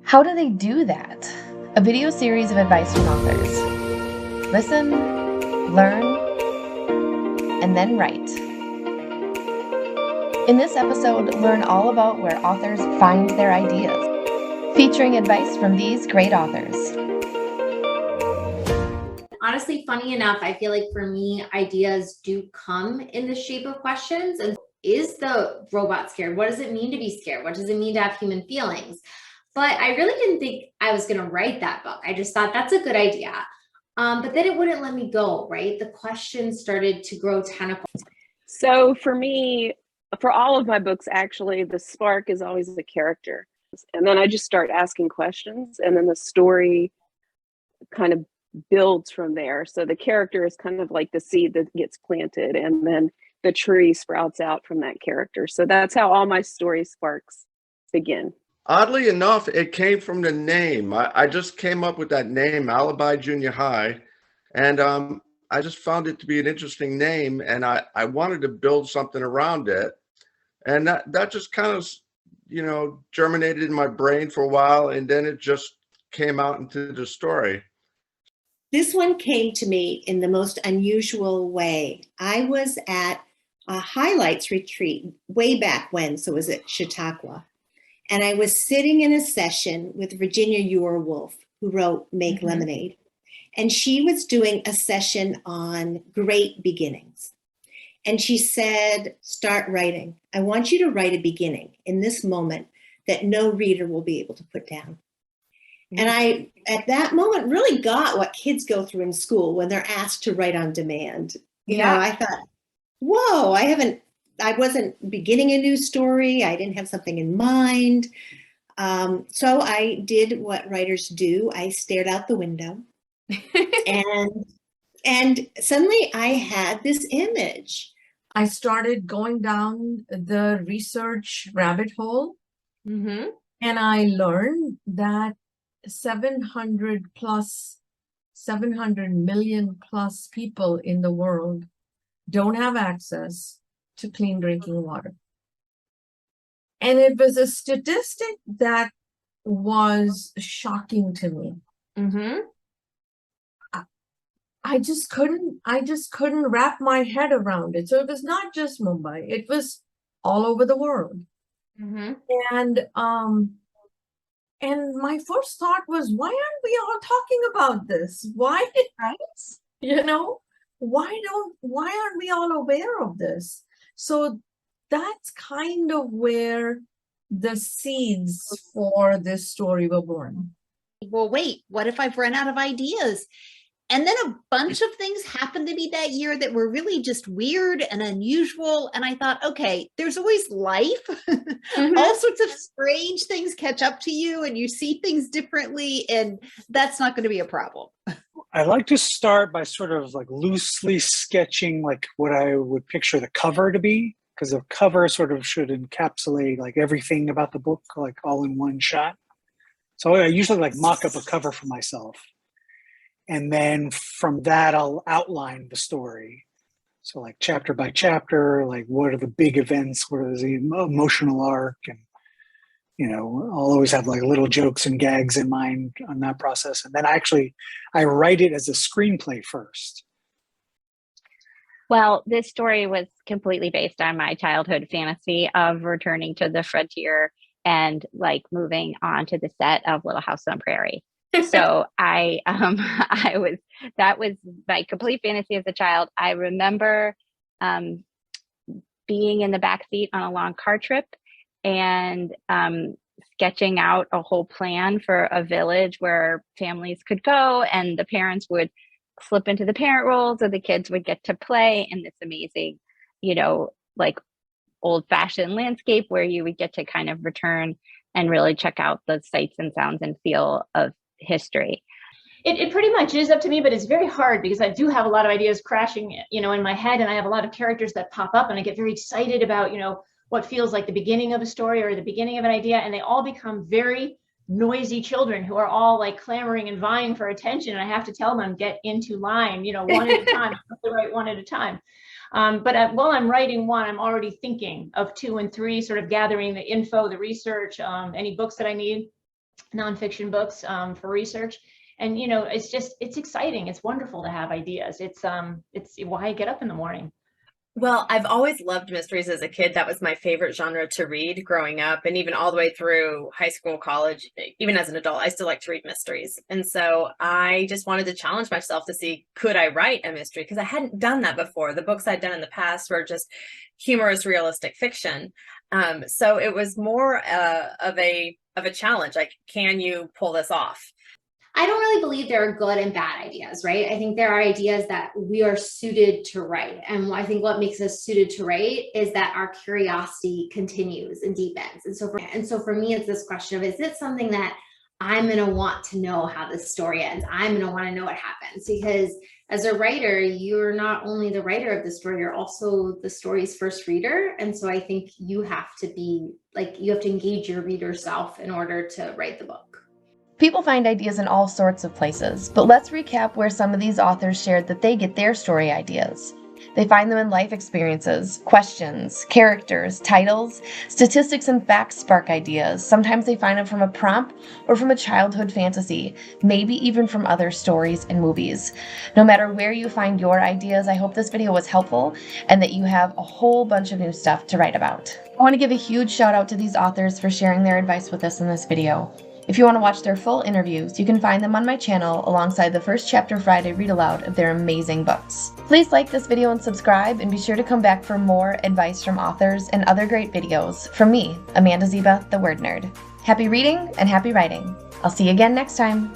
How do they do that? A video series of advice from authors. Listen, learn, and then write. In this episode, learn all about where authors find their ideas, featuring advice from these great authors. Honestly, funny enough, I feel like for me, ideas do come in the shape of questions. And is the robot scared? What does it mean to be scared? What does it mean to have human feelings? But I really didn't think I was going to write that book. I just thought that's a good idea. But then it wouldn't let me go, right? The questions started to grow tentacles. So for me, for all of my books, actually, the spark is always the character. And then I just start asking questions, and then the story kind of builds from there. So the character is kind of like the seed that gets planted, and then the tree sprouts out from that character. So that's how all my story sparks begin. Oddly enough, it came from the name. I just came up with that name, Alibi Junior High, and I just found it to be an interesting name, and I wanted to build something around it. And that just kind of, germinated in my brain for a while, and then it just came out into the story. This one came to me in the most unusual way. I was at a highlights retreat way back when, so it was at Chautauqua. And I was sitting in a session with Virginia Ewolf, who wrote Make Lemonade. And she was doing a session on great beginnings. And she said, start writing. I want you to write a beginning in this moment that no reader will be able to put down. And I, at that moment, really got what kids go through in school when they're asked to write on demand. You know, I thought, whoa, I wasn't beginning a new story. I didn't have something in mind. So I did what writers do. I stared out the window and suddenly I had this image. I started going down the research rabbit hole, and I learned that 700 million plus people in the world don't have access to clean drinking water. And it was a statistic that was shocking to me. I just couldn't wrap my head around it. So it was not just Mumbai, it was all over the world. And my first thought was, why aren't we all talking about this? Why, why aren't we all aware of this? So that's kind of where the seeds for this story were born. Well, wait, what if I've run out of ideas? And then a bunch of things happened to me that year that were really just weird and unusual. And I thought, okay, there's always life. All sorts of strange things catch up to you and you see things differently. And that's not going to be a problem. I like to start by sort of like loosely sketching like what I would picture the cover to be, because the cover sort of should encapsulate like everything about the book, like all in one shot. So I usually like mock up a cover for myself. And then from that, I'll outline the story. So like chapter by chapter, like what are the big events? What is the emotional arc? And, I'll always have like little jokes and gags in mind on that process. And then I write it as a screenplay first. Well, this story was completely based on my childhood fantasy of returning to the frontier and like moving on to the set of Little House on Prairie. So that was my complete fantasy as a child. I remember being in the backseat on a long car trip and sketching out a whole plan for a village where families could go and the parents would slip into the parent roles or the kids would get to play in this amazing, like old-fashioned landscape where you would get to kind of return and really check out the sights and sounds and feel of history. It pretty much is up to me, but it's very hard because I do have a lot of ideas crashing, in my head, and I have a lot of characters that pop up and I get very excited about, what feels like the beginning of a story or the beginning of an idea, and they all become very noisy children who are all like clamoring and vying for attention, and I have to tell them, get into line, one at a time, the right one at a time. But while I'm writing one, I'm already thinking of 2 and 3, sort of gathering the info, the research, any books that I need. nonfiction books for research. And, you know, it's exciting. It's wonderful to have ideas. It's why I get up in the morning. Well, I've always loved mysteries as a kid. That was my favorite genre to read growing up, and even all the way through high school, college, even as an adult, I still like to read mysteries. And so I just wanted to challenge myself to see, could I write a mystery? Because I hadn't done that before. The books I'd done in the past were just humorous, realistic fiction. So it was more of a challenge. Like, can you pull this off? I don't really believe there are good and bad ideas, right? I think there are ideas that we are suited to write. And I think what makes us suited to write is that our curiosity continues and deepens. And so for me, it's this question of, is it something that I'm going to want to know how this story ends? I'm going to want to know what happens, because as a writer, you're not only the writer of the story, you're also the story's first reader. And so I think you have to engage your reader self in order to write the book. People find ideas in all sorts of places, but let's recap where some of these authors shared that they get their story ideas. They find them in life experiences, questions, characters, titles, statistics, and facts spark ideas. Sometimes they find them from a prompt or from a childhood fantasy, maybe even from other stories and movies. No matter where you find your ideas, I hope this video was helpful and that you have a whole bunch of new stuff to write about. I want to give a huge shout out to these authors for sharing their advice with us in this video. If you want to watch their full interviews, you can find them on my channel alongside the First Chapter Friday read aloud of their amazing books. Please like this video and subscribe, and be sure to come back for more advice from authors and other great videos from me, Amanda Zieba, the Word Nerd. Happy reading and happy writing. I'll see you again next time.